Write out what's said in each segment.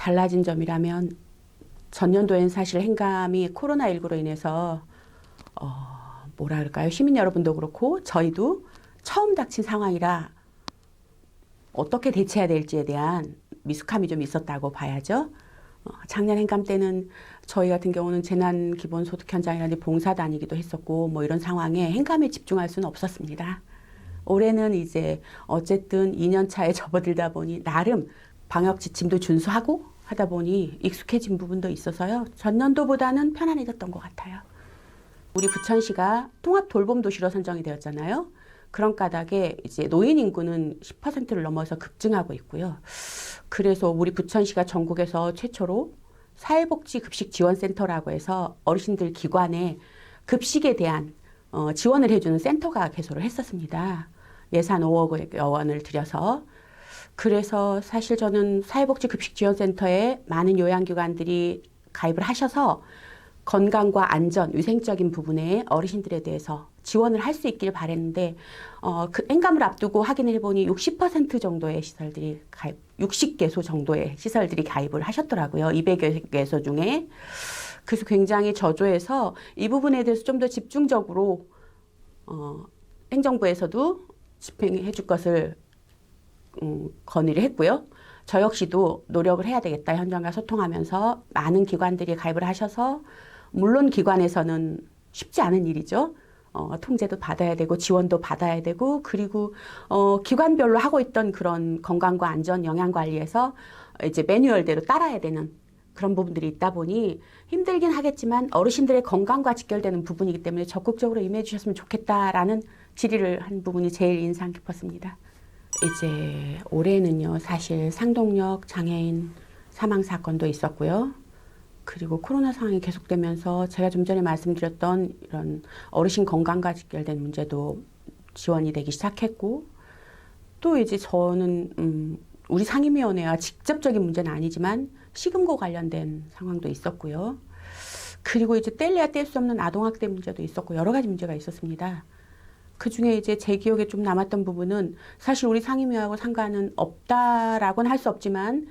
달라진 점이라면 전년도엔 사실 행감이 코로나19로 인해서 뭐라 그럴까요? 시민 여러분도 그렇고 저희도 처음 닥친 상황이라 어떻게 대처해야 될지에 대한 미숙함이 좀 있었다고 봐야죠. 작년 행감 때는 저희 같은 경우는 재난기본소득 현장이라든지 봉사 다니기도 했었고 뭐 이런 상황에 행감에 집중할 수는 없었습니다. 올해는 이제 어쨌든 2년 차에 접어들다 보니 나름 방역 지침도 준수하고 하다 보니 익숙해진 부분도 있어서요. 전년도보다는 편안해졌던 것 같아요. 우리 부천시가 통합 돌봄 도시로 선정이 되었잖아요. 그런 까닭에 이제 노인 인구는 10%를 넘어서 급증하고 있고요. 그래서 우리 부천시가 전국에서 최초로 사회복지 급식 지원센터라고 해서 어르신들 기관에 급식에 대한 지원을 해주는 센터가 개소를 했었습니다. 예산 5억 원을 들여서. 그래서 사실 저는 사회복지 급식 지원센터에 많은 요양기관들이 가입을 하셔서 건강과 안전, 위생적인 부분에 어르신들에 대해서 지원을 할 수 있길 바랬는데 그 행감을 앞두고 확인을 해보니 60% 정도의 시설들이 60개소 정도의 시설들이 가입을 하셨더라고요. 200개소 중에. 그래서 굉장히 저조해서 이 부분에 대해서 좀 더 집중적으로 행정부에서도 집행해 줄 것을 건의를 했고요. 저 역시도 노력을 해야 되겠다. 현장과 소통하면서 많은 기관들이 가입을 하셔서 물론 기관에서는 쉽지 않은 일이죠. 통제도 받아야 되고 지원도 받아야 되고 그리고 기관별로 하고 있던 그런 건강과 안전 영양 관리에서 이제 매뉴얼대로 따라야 되는 그런 부분들이 있다 보니 힘들긴 하겠지만 어르신들의 건강과 직결되는 부분이기 때문에 적극적으로 임해 주셨으면 좋겠다라는 질의를 한 부분이 제일 인상 깊었습니다. 이제 올해는요, 사실 상동력 장애인 사망 사건도 있었고요. 그리고 코로나 상황이 계속되면서 제가 좀 전에 말씀드렸던 이런 어르신 건강과 직결된 문제도 지원이 되기 시작했고, 또 이제 저는 우리 상임위원회와 직접적인 문제는 아니지만 시금고 관련된 상황도 있었고요. 그리고 이제 뗄래야 뗄 수 없는 아동학대 문제도 있었고 여러 가지 문제가 있었습니다. 그 중에 이제 제 기억에 좀 남았던 부분은 사실 우리 상임위하고 상관은 없다라고는 할 수 없지만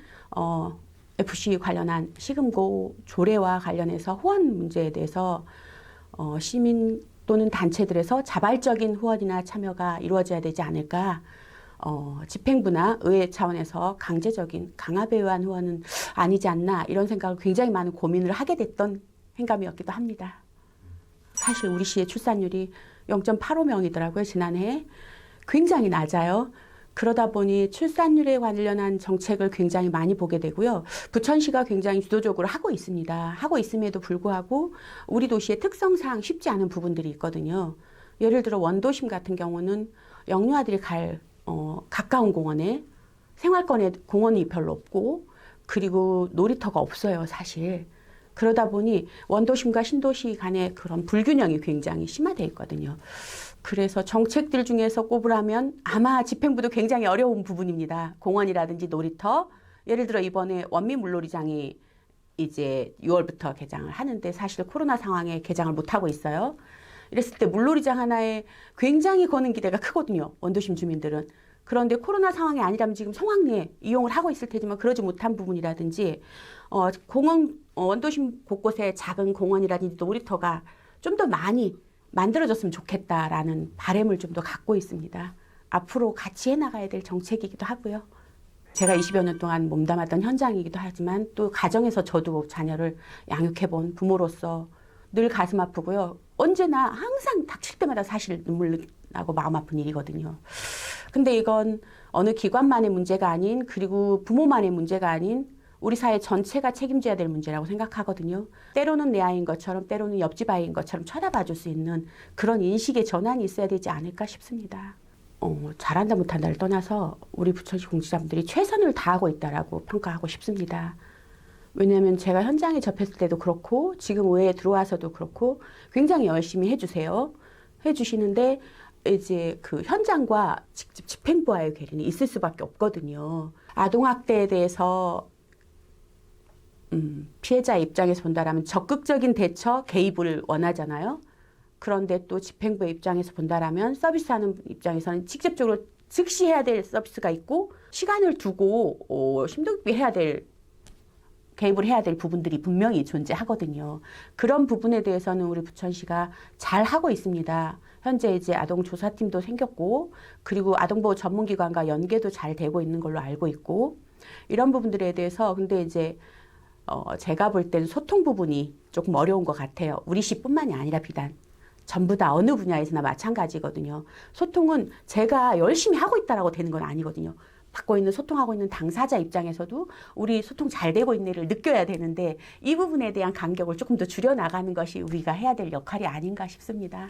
FC 관련한 시금고 조례와 관련해서 후원 문제에 대해서 시민 또는 단체들에서 자발적인 후원이나 참여가 이루어져야 되지 않을까. 집행부나 의회 차원에서 강제적인 강압에 의한 후원은 아니지 않나 이런 생각을 굉장히 많은 고민을 하게 됐던 행감이었기도 합니다. 사실 우리 시의 출산율이 0.85명이더라고요. 지난해. 굉장히 낮아요. 그러다 보니 출산율에 관련한 정책을 굉장히 많이 보게 되고요. 부천시가 굉장히 주도적으로 하고 있습니다. 하고 있음에도 불구하고 우리 도시의 특성상 쉽지 않은 부분들이 있거든요. 예를 들어 원도심 같은 경우는 영유아들이 갈 가까운 공원에 생활권에 공원이 별로 없고 그리고 놀이터가 없어요. 사실. 그러다 보니 원도심과 신도시 간의 그런 불균형이 굉장히 심화되어 있거든요. 그래서 정책들 중에서 꼽으라면 아마 집행부도 굉장히 어려운 부분입니다. 공원이라든지 놀이터. 예를 들어 이번에 원미 물놀이장이 이제 6월부터 개장을 하는데 사실 코로나 상황에 개장을 못하고 있어요. 이랬을 때 물놀이장 하나에 굉장히 거는 기대가 크거든요. 원도심 주민들은. 그런데 코로나 상황이 아니라면 지금 성황리에 이용을 하고 있을 테지만 그러지 못한 부분이라든지 원도심 곳곳에 작은 공원이라든지 놀이터가 좀 더 많이 만들어졌으면 좋겠다라는 바람을 좀 더 갖고 있습니다. 앞으로 같이 해나가야 될 정책이기도 하고요. 제가 20여 년 동안 몸담았던 현장이기도 하지만 또 가정에서 저도 자녀를 양육해본 부모로서 늘 가슴 아프고요. 언제나 항상 닥칠 때마다 사실 눈물 나고 마음 아픈 일이거든요. 근데 이건 어느 기관만의 문제가 아닌 그리고 부모만의 문제가 아닌 우리 사회 전체가 책임져야 될 문제라고 생각하거든요. 때로는 내 아이인 것처럼 때로는 옆집 아이인 것처럼 쳐다봐 줄 수 있는 그런 인식의 전환이 있어야 되지 않을까 싶습니다. 잘한다 못한다를 떠나서 우리 부천시 공직자분들이 최선을 다하고 있다라고 평가하고 싶습니다. 왜냐하면 제가 현장에 접했을 때도 그렇고 지금 의회에 들어와서도 그렇고 굉장히 열심히 해주세요. 해주시는데 이제 그 현장과 직접 집행부와의 괴리는 있을 수밖에 없거든요. 아동학대에 대해서 피해자 입장에서 본다라면 적극적인 대처, 개입을 원하잖아요. 그런데 또 집행부의 입장에서 본다라면 서비스하는 입장에서는 직접적으로 즉시 해야 될 서비스가 있고 시간을 두고 심도 깊게 해야 될 개입을 해야 될 부분들이 분명히 존재하거든요. 그런 부분에 대해서는 우리 부천시가 잘 하고 있습니다. 현재 이제 아동조사팀도 생겼고, 그리고 아동보호 전문기관과 연계도 잘 되고 있는 걸로 알고 있고, 이런 부분들에 대해서 근데 이제 제가 볼 때는 소통 부분이 조금 어려운 것 같아요. 우리 시뿐만이 아니라 비단 전부 다 어느 분야에서나 마찬가지거든요. 소통은 제가 열심히 하고 있다라고 되는 건 아니거든요. 받고 있는 소통하고 있는 당사자 입장에서도 우리 소통 잘 되고 있는를 느껴야 되는데 이 부분에 대한 간격을 조금 더 줄여나가는 것이 우리가 해야 될 역할이 아닌가 싶습니다.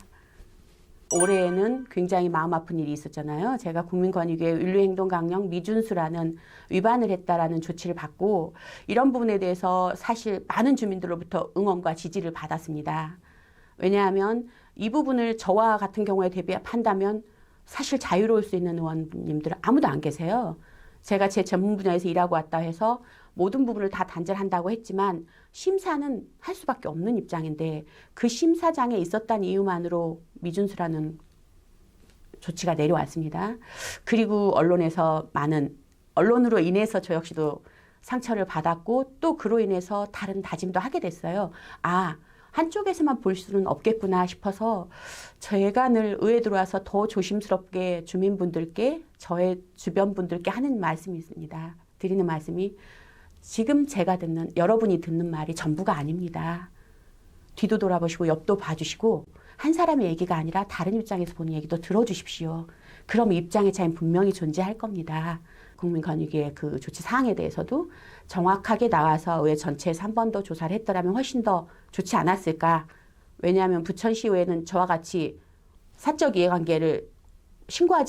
올해에는 굉장히 마음 아픈 일이 있었잖아요. 제가 국민권익위의 윤리행동강령 미준수라는 위반을 했다라는 조치를 받고 이런 부분에 대해서 사실 많은 주민들로부터 응원과 지지를 받았습니다. 왜냐하면 이 부분을 저와 같은 경우에 대비한다면 사실 자유로울 수 있는 의원님들은 아무도 안 계세요. 제가 제 전문 분야에서 일하고 왔다 해서 모든 부분을 다 단절한다고 했지만 심사는 할 수밖에 없는 입장인데 그 심사장에 있었다는 이유만으로 미준수라는 조치가 내려왔습니다. 그리고 언론에서 언론으로 인해서 저 역시도 상처를 받았고 또 그로 인해서 다른 다짐도 하게 됐어요. 한쪽에서만 볼 수는 없겠구나 싶어서 제가 늘 의회에 들어와서 더 조심스럽게 주민분들께 저의 주변 분들께 하는 말씀이 있습니다. 드리는 말씀이 지금 제가 여러분이 듣는 말이 전부가 아닙니다. 뒤도 돌아보시고 옆도 봐주시고 한 사람의 얘기가 아니라 다른 입장에서 보는 얘기도 들어주십시오. 그럼 입장의 차이는 분명히 존재할 겁니다. 국민권익위의 그 조치 사항에 대해서도 정확하게 나와서 의회 전체에서 한 번 더 조사를 했더라면 훨씬 더 좋지 않았을까. 왜냐하면 부천시의회는 저와 같이 사적 이해관계를 신고한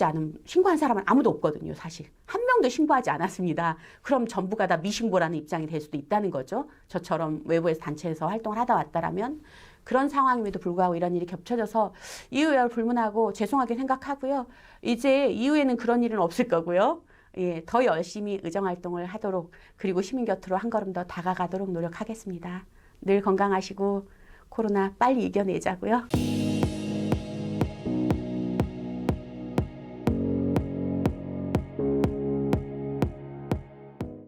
사람은 아무도 없거든요. 사실 한 명도 신고하지 않았습니다. 그럼 전부가 다 미신고라는 입장이 될 수도 있다는 거죠. 저처럼 외부에서 단체에서 활동을 하다 왔다라면 그런 상황임에도 불구하고 이런 일이 겹쳐져서 이후에 불문하고 죄송하게 생각하고요. 이제 이후에는 그런 일은 없을 거고요. 예, 더 열심히 의정활동을 하도록 그리고 시민 곁으로 한 걸음 더 다가가도록 노력하겠습니다. 늘 건강하시고 코로나 빨리 이겨내자고요.